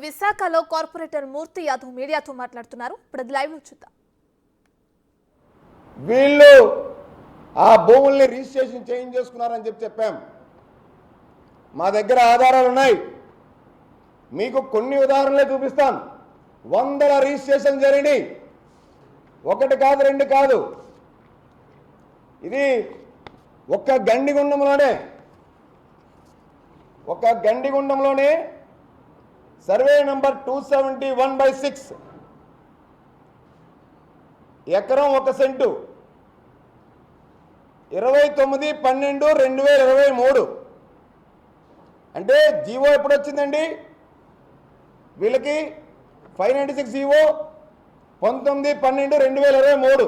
విశాఖలో కార్పొరేటర్ మూర్తి యాదవ్ మీడియాతో మాట్లాడుతున్నారు. ఇప్పుడు లైవ్ లో చూద్దాం. వీళ్ళు ఆ భూముల్ని రిజిస్ట్రేషన్ చేంజ్ చేసుకున్నారని చెప్పాం. మా దగ్గర ఆధారాలు ఉన్నాయి. మీకు కొన్ని ఉదాహరణలే చూపిస్తాను. వందల రిజిస్ట్రేషన్ జరిగినాయి. ఒకటి కాదు, రెండు కాదు. ఇది ఒక్క గండిగుండంలోనే సర్వే నంబర్ 271/6 ఎకరం 1 సెంటు 29/12/2023 అంటే జీవో ఎప్పుడు వచ్చిందండి వీళ్ళకి? 596 జీవో 19/12/2023.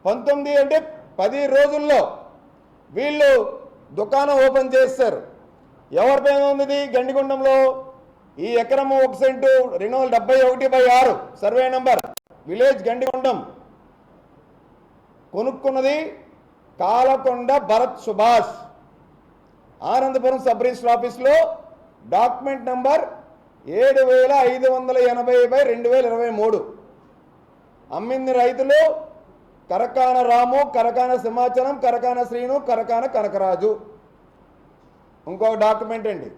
19 అంటే 10 రోజుల్లో వీళ్ళు దుకాణం ఓపెన్ చేస్తారు. ఎవరి పైన ఉంది గండిగుండంలో? ఈ ఎకరము 1 cent 271/6 survey number village Gandigundam. కొనుక్కున్నది కాలకొండ భరత్ సుభాష్. ఆనందపురం సబ్ రిజిస్టర్ ఆఫీస్లో డాక్యుమెంట్ నంబర్ 7580/2023. అమ్మింది రైతులు కరకాన రాము, కరకాన సింహాచలం, కరకాన శ్రీను, కరకాన కనకరాజు. ఇంకొక డాక్యుమెంట్ అండి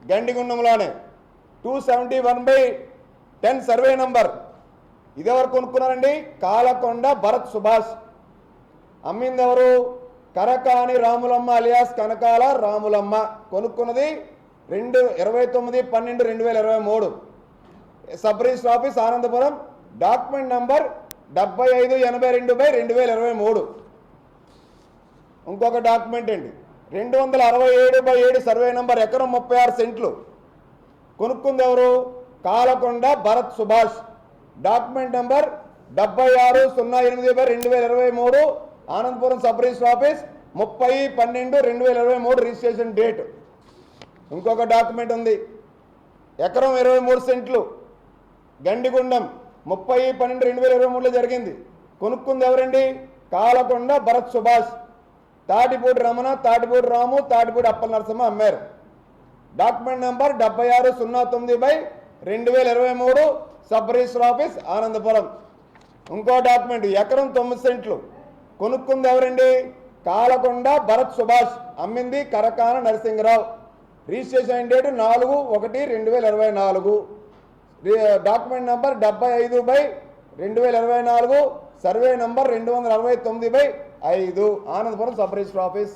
గండిగుండంలోనే 271/10 సర్వే నంబర్. ఇదెవరు కొనుక్కున్నారండి? కాలకొండ భరత్ సుభాష్. అమ్మింది ఎవరు? కరకాని రాములమ్మ అలియాస్ కనకాల రాములమ్మ. కొనుక్కున్నది 29/12/2023. Sub register office Anandapuram. Document number 7582/2023. ఇంకొక డాక్యుమెంట్ అండి 267/7 సర్వే నంబర్ ఎకరం 36 సెంట్లు. కొనుక్కుంది ఎవరు? Kalakonda Bharat Subhash. Document number 7608/2023. Anandapuram sub register office 30/12/2023 registration date. ఇంకొక డాక్యుమెంట్ ఉంది ఎకరం 23 సెంట్లు గండిగుండం 30/12/2023లో జరిగింది. కొనుక్కుంది ఎవరండి? కాలకొండ భరత్ సుభాష్. తాటిపూడి రమణ, తాటిపూడి రాము, తాటిపూడి అప్పల నరసింహ అమ్మారు. Document number 7609/2023 sub register office Anandapuram. ఇంకో డాక్యుమెంట్ ఎకరం 9 సెంట్లు. కొనుక్కుంది ఎవరండి? కాలకొండ భరత్ సుభాష్. అమ్మింది Karakana Narasimharao. Registration date 4/1/2024. Document number 75/2024 survey number 269/5 Anandapuram sub register office.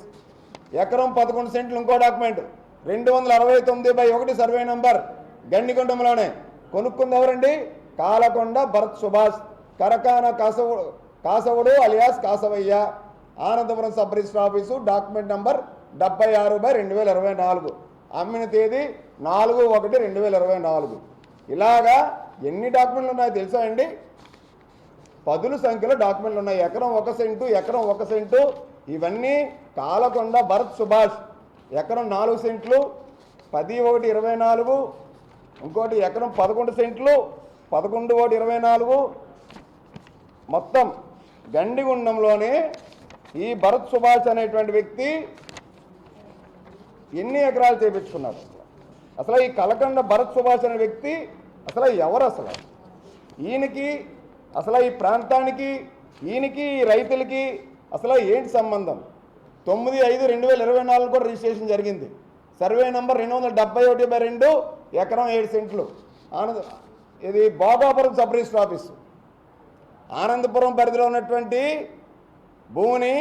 ఎకరం 11 సెంట్లు. ఇంకో డాక్యుమెంట్ 269/1 సర్వే నంబర్ గండిగుండంలోనే. కొనుక్కుంది ఎవరండి? Kalakonda Bharat Subhash. Karakana Kasavudu alias Kasavayya. Anandapuram sub register office. Document number 76/2024. అమ్మిన తేదీ 4/1/2024. ఇలాగా ఎన్ని డాక్యుమెంట్లు ఉన్నాయో తెలుసా అండి? పదుల సంఖ్యలో డాక్యుమెంట్లు ఉన్నాయి. ఎకరం 1 సెంటు, ఎకరం 1 సెంటు. ఇవన్నీ కాలకొండ భరత్ సుభాష్. ఎకరం 4 సెంట్లు 10/1/24. ఇంకోటి ఎకరం 11 సెంట్లు 11/1/24. మొత్తం గండిగుండంలోనే ఈ భరత్ సుభాష్ అనేటువంటి వ్యక్తి ఎన్ని ఎకరాలు చేపించుకున్నారు? అసలు ఈ కలకండ భరత్ సుభాష్ అనే వ్యక్తి అసలు ఎవరు? అసలు ఈయనకి అసలు ఈ ప్రాంతానికి ఈయనకి రైతులకి అసలు ఏంటి సంబంధం? 9/5/2024 కూడా రిజిస్ట్రేషన్ జరిగింది. సర్వే నంబర్ 271/2 ఎకరం 7 సెంట్లు. ఇది Bhogapuram sub register office. Anandapuram పరిధిలో ఉన్నటువంటి భూమిని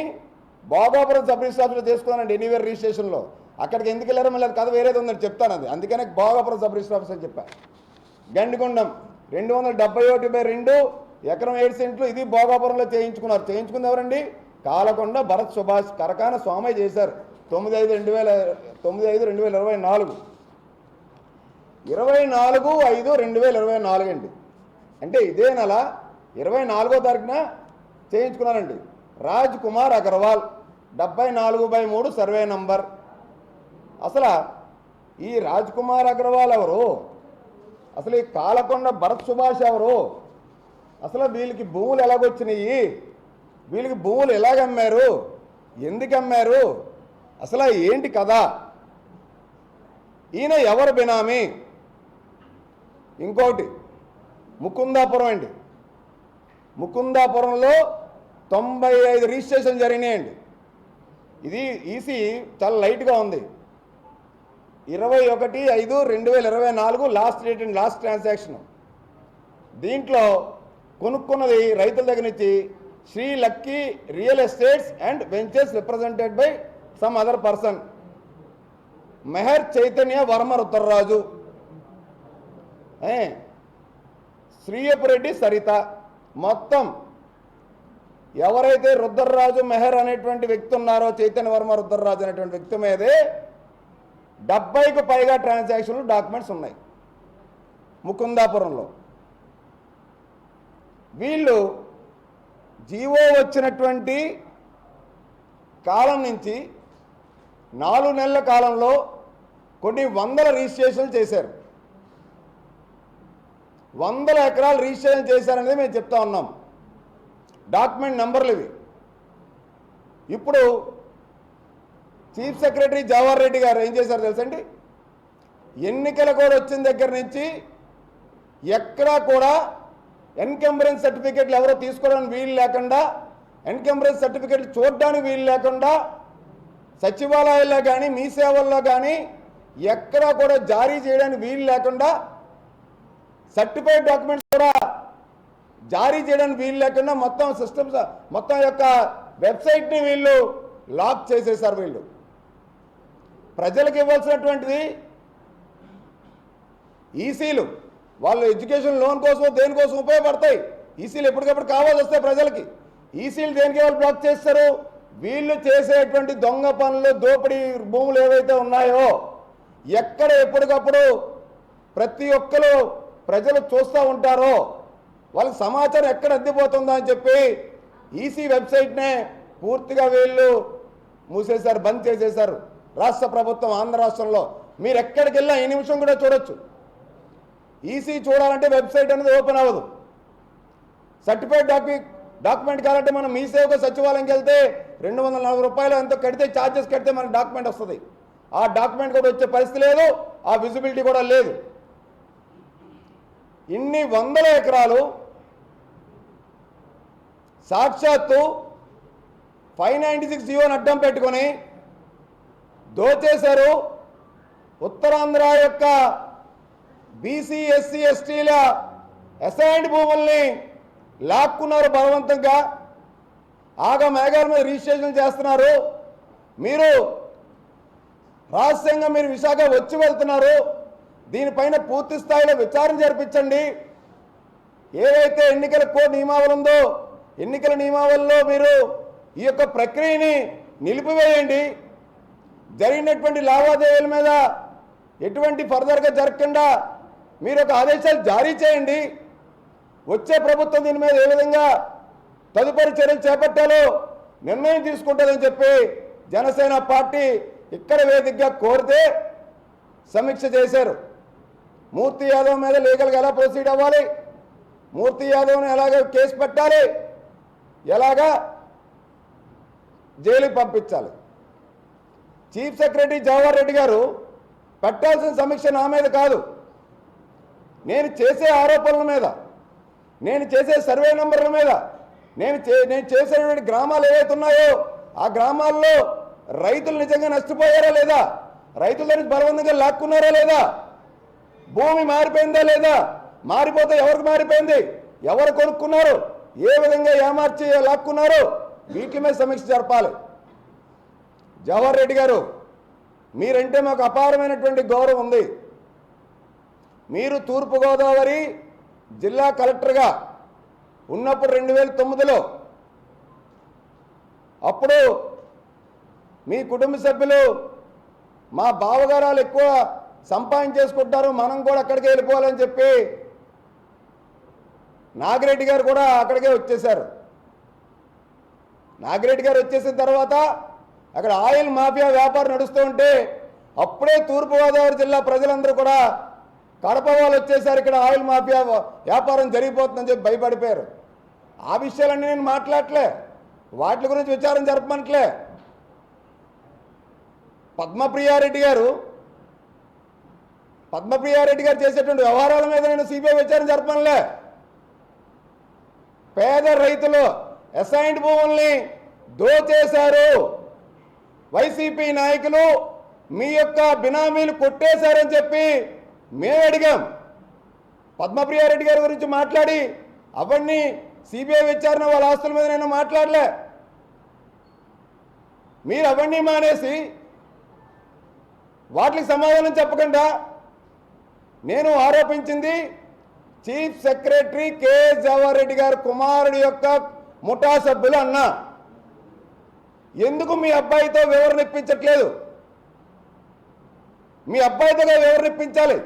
భోగాపురం సబ్ రిజిస్టర్ ఆఫీస్లో చేసుకున్నానండి ఎనీవేర్ రిజిస్ట్రేషన్లో. అక్కడికి ఎందుకు వెళ్ళారో మళ్ళీ కథ వేరేది ఉందని చెప్తాను. అది అందుకనే భోగాపురం సబ్ రిజిస్టర్ ఆఫీస్ అని చెప్పాను. గండిగుండం 271/2 ఎకరం 7 సెంట్లు. ఇది భోగాపురంలో చేయించుకున్నారు. చేయించుకుంది ఎవరండి? కాలకొండ భరత్ సుభాష్. కరకాన స్వామయ్య చేశారు 9/5/2024. 24/5/2024 అండి. అంటే ఇదే నెల 24వ తారీఖున చేయించుకున్నారండి. Raj Kumar Agarwal 74/3 survey number. అసలు ఈ రాజ్ కుమార్ అగర్వాల్ ఎవరు? అసలు ఈ కాలకొండ భరత్ సుభాష్ ఎవరు? అసలు వీళ్ళకి భూములు ఎలాగొచ్చినాయి? వీళ్ళకి భూములు ఎలాగమ్మారు? ఎందుకు అమ్మారు? అసలు ఏంటి కదా? ఈయన ఎవరు బినామీ? ఇంకోటి ముకుందాపురం అండి. ముకుందాపురంలో 95 రిజిస్ట్రేషన్ జరిగినాయండి. ఇది ఈసీ చాలా లైట్గా ఉంది. 21/5/2024 last date and last transaction. దీంట్లో కొనుక్కున్నది రైతుల దగ్గర నుంచి Shri lucky real estates and ventures represented by some other person, Mehar Chaitanya Varma Rudraraju, Sriyapureddy Saritha. మొత్తం ఎవరైతే రుద్రరాజు మెహర్ అనేటువంటి వ్యక్తి ఉన్నారో, చైతన్య వర్మ రుద్రరాజు అనేటువంటి వ్యక్తి మీదే 70కు పైగా ట్రాన్సాక్షన్లు డాక్యుమెంట్స్ ఉన్నాయి ముకుందాపురంలో. వీళ్ళు జీవో వచ్చినటువంటి కాలం నుంచి 4 నెలల కాలంలో కొన్ని వందల రిజిస్ట్రేషన్లు చేశారు. 100 ఎకరాలు రిజిస్ట్రేషన్ చేశారనేది మేము చెప్తా ఉన్నాం. డాక్యుమెంట్ నెంబర్లు ఇవి. ఇప్పుడు చీఫ్ సెక్రటరీ జవహర్ రెడ్డి గారు ఏం చేశారు తెలుసండి? ఎన్నికల కోడ్ వచ్చిన దగ్గర నుంచి ఎక్కడా కూడా ఎన్కంబరెన్స్ సర్టిఫికెట్లు ఎవరో తీసుకోవడానికి వీలు లేకుండా, ఎన్కంబరెన్స్ సర్టిఫికెట్లు చూడడానికి వీలు లేకుండా, సచివాలయాల్లో కానీ మీ సేవల్లో కానీ ఎక్కడా కూడా జారీ చేయడానికి వీలు లేకుండా, సర్టిఫైడ్ డాక్యుమెంట్స్ కూడా జారీ చేయడానికి వీలు లేకుండా మొత్తం సిస్టమ్స్, మొత్తం యొక్క వెబ్సైట్ని వీళ్ళు లాక్ చేసేసారు. వీళ్ళు ప్రజలకు ఇవ్వాల్సినటువంటిది ఈసీలు, వాళ్ళు ఎడ్యుకేషన్ లోన్ కోసం దేనికోసం ఉపయోగపడతాయి. ఈసీలు ఎప్పటికప్పుడు కావాల్సి వస్తాయి ప్రజలకి. ఈసీలు దేనికి వాళ్ళు బ్లాక్ చేస్తారు? వీళ్ళు చేసేటువంటి దొంగ పనులు, దోపిడీ భూములు ఏవైతే ఉన్నాయో, ఎక్కడ ఎప్పటికప్పుడు ప్రతి ఒక్కరు ప్రజలు చూస్తూ ఉంటారో, వాళ్ళకి సమాచారం ఎక్కడ అందిపోతుందో అని చెప్పి ఈసీ వెబ్సైట్నే పూర్తిగా వీళ్ళు మూసేశారు, బంద్ చేసేశారు. రాష్ట్ర ప్రభుత్వం ఆంధ్ర రాష్ట్రంలో మీరు ఎక్కడికి వెళ్ళినా ఈ నిమిషం కూడా చూడొచ్చు. ఈసీ చూడాలంటే వెబ్సైట్ అనేది ఓపెన్ అవ్వదు. సర్టిఫైడ్ డాక్యుమెంట్ కావాలంటే మనం మీ సేవకు సచివాలయంకి వెళ్తే 240 రూపాయలు ఎంతో కడితే, ఛార్జెస్ కడితే మనకు డాక్యుమెంట్ వస్తుంది. ఆ డాక్యుమెంట్ కూడా వచ్చే పరిస్థితి లేదు, ఆ విజిబిలిటీ కూడా లేదు. ఇన్ని వందల ఎకరాలు సాక్షాత్తు 596 జీవోని అడ్డం పెట్టుకొని దోచేశారు. ఉత్తరాంధ్ర యొక్క బీసీ, ఎస్సీ, ఎస్టీల అసైన్డ్ భూముల్ని లాక్కున్నారు బలవంతంగా. మేఘాల మీద రిజిస్ట్రేషన్ చేస్తున్నారు. మీరు రహస్యంగా మీరు విశాఖ వచ్చి వెళ్తున్నారు. దీనిపైన పూర్తి స్థాయిలో విచారణ జరిపించండి. ఏదైతే ఎన్నికల కోడ్ నియమావళి ఉందో, ఎన్నికల నియమావళిలో మీరు ఈ యొక్క ప్రక్రియని నిలిపివేయండి. జరిగినటువంటి లావాదేవీల మీద ఎటువంటి ఫర్దర్గా జరగకుండా మీరు ఒక ఆదేశాలు జారీ చేయండి. వచ్చే ప్రభుత్వం దీని మీద ఏ విధంగా తదుపరి చర్యలు చేపట్టాలో నిర్ణయం తీసుకుంటుందని చెప్పి జనసేన పార్టీ ఇక్కడ వేదికగా కోరితే సమీక్ష చేశారు. మూర్తి యాదవ్ మీద లీగల్గా ఎలా ప్రొసీడ్ అవ్వాలి, మూర్తి యాదవ్ని ఎలాగ కేసు పెట్టాలి, ఎలాగా జైలుకి పంపించాలి. చీఫ్ సెక్రటరీ జవహర్ రెడ్డి గారు పెట్టాల్సిన సమీక్ష నా మీద కాదు, నేను చేసే ఆరోపణల మీద, నేను చేసే సర్వే నెంబర్ల మీద, నేను చేసేటువంటి గ్రామాలు ఏవైతే ఉన్నాయో ఆ గ్రామాల్లో రైతులు నిజంగా నష్టపోయారా లేదా, రైతుల నుంచి బలవంతంగా లాక్కున్నారా లేదా, భూమి మారిపోయిందా లేదా, మారిపోతే ఎవరికి మారిపోయింది, ఎవరు కొనుక్కున్నారు, ఏ విధంగా ఏమార్చి లాక్కున్నారు, వీటి మీద సమీక్ష జరపాలి. జవహర్ రెడ్డి గారు, మీరంటే మాకు అపారమైనటువంటి గౌరవం ఉంది. మీరు తూర్పుగోదావరి జిల్లా కలెక్టర్గా ఉన్నప్పుడు 2009లో అప్పుడు మీ కుటుంబ సభ్యులు మా బావగారాలు ఎక్కువ సంపాదించేసుకుంటారు, మనం కూడా అక్కడికే వెళ్ళిపోవాలని చెప్పి నాగిరెడ్డి గారు కూడా అక్కడికే వచ్చేశారు. నాగిరెడ్డి గారు వచ్చేసిన తర్వాత అక్కడ ఆయిల్ మాఫియా వ్యాపారం నడుస్తూ ఉంటే అప్పుడే తూర్పుగోదావరి జిల్లా ప్రజలందరూ కూడా కడప వాళ్ళు వచ్చేసారు, ఇక్కడ ఆయిల్ మాఫియా వ్యాపారం జరిగిపోతుందని చెప్పి భయపడిపోయారు. ఆ విషయాలన్నీ నేను మాట్లాడలే, వాటి గురించి విచారం జరపమంటలే. పద్మప్రియారెడ్డి గారు పద్మప్రియారెడ్డి గారు చేసేటువంటి వ్యవహారాల మీద నేను సిబిఐ విచారణ జరపనులే. పేద రైతులు అసైన్డ్ భూముల్ని దోచేశారు, వైసీపీ నాయకులు మీ యొక్క బినామీలు కొట్టేశారని చెప్పి మేము అడిగాం. పద్మప్రియారెడ్డి గారి గురించి మాట్లాడి అవన్నీ సిబిఐ విచారణ వాళ్ళ ఆస్తుల మీద నేను మాట్లాడలే. మీరు అవన్నీ మానేసి వాటికి సమాధానం చెప్పకుండా నేను ఆరోపించింది chief secretary KS Jawahar Reddy గారి కుమారుడి యొక్క ముఠా సభ్యులు అన్నా. ఎందుకు మీ అబ్బాయితో వివరణ ఇప్పించట్లేదు? మీ అబ్బాయితో వివరణ ఇప్పించాలి.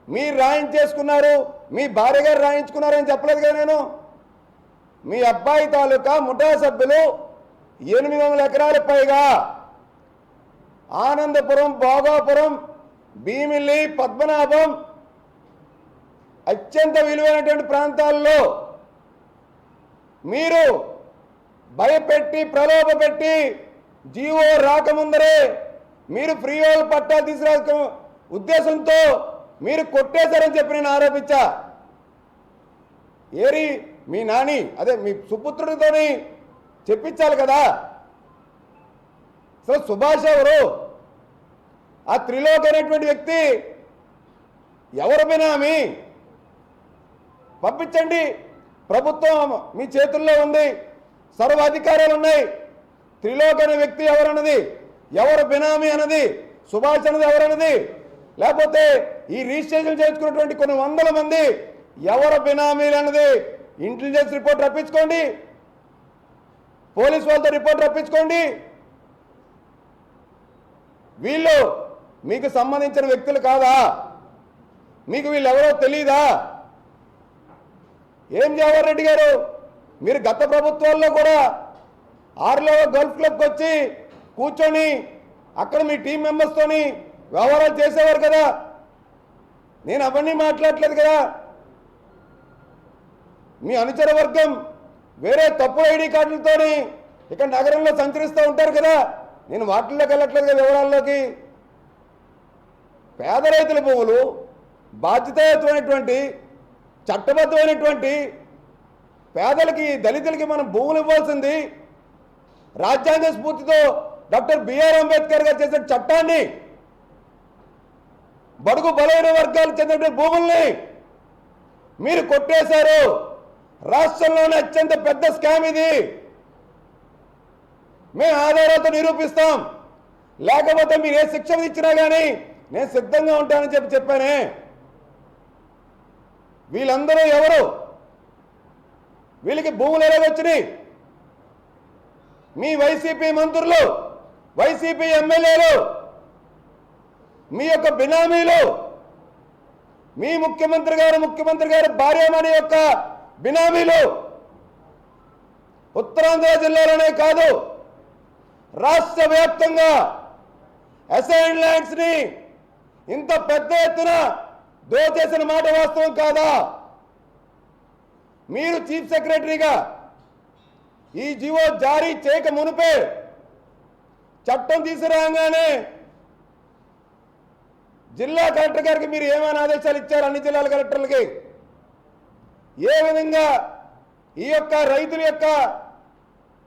మీరు రాయించేసుకున్నారు, మీ భార్య గారు రాయించుకున్నారని చెప్పలేదు కదా నేను. మీ అబ్బాయి తాలూకా ముఠా సభ్యులు 800 ఎకరాల పైగా ఆనందపురం, భోగాపురం, భీమిల్లి, పద్మనాభం అత్యంత విలువైనటువంటి ప్రాంతాల్లో మీరు భయపెట్టి ప్రలోభపెట్టి జీవో రాకముందరే మీరు ఫ్రీ హోల్డ్ పట్టా తీసుకురా ఉద్దేశంతో మీరు కొట్టేశారని చెప్పి నేను ఆరోపించా. ఏరి మీ నాని అదే మీ సుపుత్రుడితోని చెప్పించాలి కదా. సో సుభాష్ ఎవరు? ఆ త్రిలోక్ అనేటువంటి వ్యక్తి ఎవరు బినామీ? పంపించండి. ప్రభుత్వం మీ చేతుల్లో ఉంది, సర్వ అధికారాలు ఉన్నాయి. త్రిలోక్ అనే వ్యక్తి ఎవరన్నది, ఎవరు బినామీ అన్నది, సుభాష్ అన్నది ఎవరన్నది, లేకపోతే ఈ రిజిస్ట్రేషన్ చేసుకున్నటువంటి కొన్ని వందల మంది ఎవరు బినామీలు అన్నది ఇంటెలిజెన్స్ రిపోర్ట్ రప్పించుకోండి, పోలీస్ వాళ్ళతో రిపోర్ట్ రప్పించుకోండి. వీళ్ళు మీకు సంబంధించిన వ్యక్తులు కాదా? మీకు వీళ్ళెవరో తెలీదా? ఏం జవహర్ రెడ్డి గారు, మీరు గత ప్రభుత్వాల్లో కూడా ఆర్లో గల్ఫ్ క్లబ్కి వచ్చి కూర్చొని అక్కడ మీ టీం మెంబర్స్తోని వ్యవహారాలు చేసేవారు కదా. నేను అవన్నీ మాట్లాడలేదు కదా. మీ అనుచర వర్గం వేరే తప్పు ఐడి కార్డులతోని ఇక్కడ నగరంలో సంచరిస్తూ ఉంటారు కదా. నేను వాటిల్లోకి వెళ్ళట్లేదు కదా వివరాల్లోకి. పేద రైతుల భూములు బాధ్యతాయుతమైనటువంటి చట్టబద్ధమైనటువంటి పేదలకి, దళితులకి మనం భూములు ఇవ్వాల్సింది రాజ్యాంగ స్ఫూర్తితో డాక్టర్ బిఆర్ అంబేద్కర్ గారు చేసిన చట్టాన్ని, బడుగు బలైన వర్గాలకు చెందినటువంటి భూముల్ని మీరు కొట్టేశారు. రాష్ట్రంలోనే అత్యంత పెద్ద స్కామ్ ఇది. మేము ఆధారాలతో నిరూపిస్తాం, లేకపోతే మీరు ఏ శిక్ష ఇచ్చినా కానీ నేను సిద్ధంగా ఉంటానని చెప్పానే. వీళ్ళందరూ ఎవరు? వీళ్ళకి భూములు ఎలాగొచ్చినాయి? మీ వైసీపీ మంత్రులు, వైసీపీ ఎమ్మెల్యేలు, మీ యొక్క బినామీలు, మీ ముఖ్యమంత్రి గారు భార్యమణి యొక్క బినామీలు ఉత్తరాంధ్ర జిల్లాలోనే కాదు రాష్ట్ర వ్యాప్తంగా అసైన్డ్ ల్యాండ్స్ ని ఇంత పెద్ద ఎత్తున దోచేసిన మాట వాస్తవం కాదా? మీరు చీఫ్ సెక్రటరీగా ఈ జీవో జారీ చేయక మునిపే చట్టం తీసుకురాగానే జిల్లా కలెక్టర్ గారికి మీరు ఏమైనా ఆదేశాలు ఇచ్చారు? అన్ని జిల్లాల కలెక్టర్లకి ఏ విధంగా ఈ యొక్క రైతుల యొక్క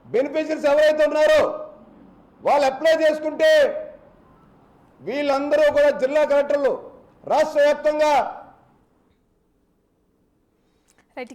బెనిఫిషరీస్ ఎవరైతే ఉన్నారో వాళ్ళు అప్లై చేసుకుంటే వీళ్ళందరూ కూడా జిల్లా కలెక్టర్లు రాష్ట్ర వ్యాప్తంగా రైట్.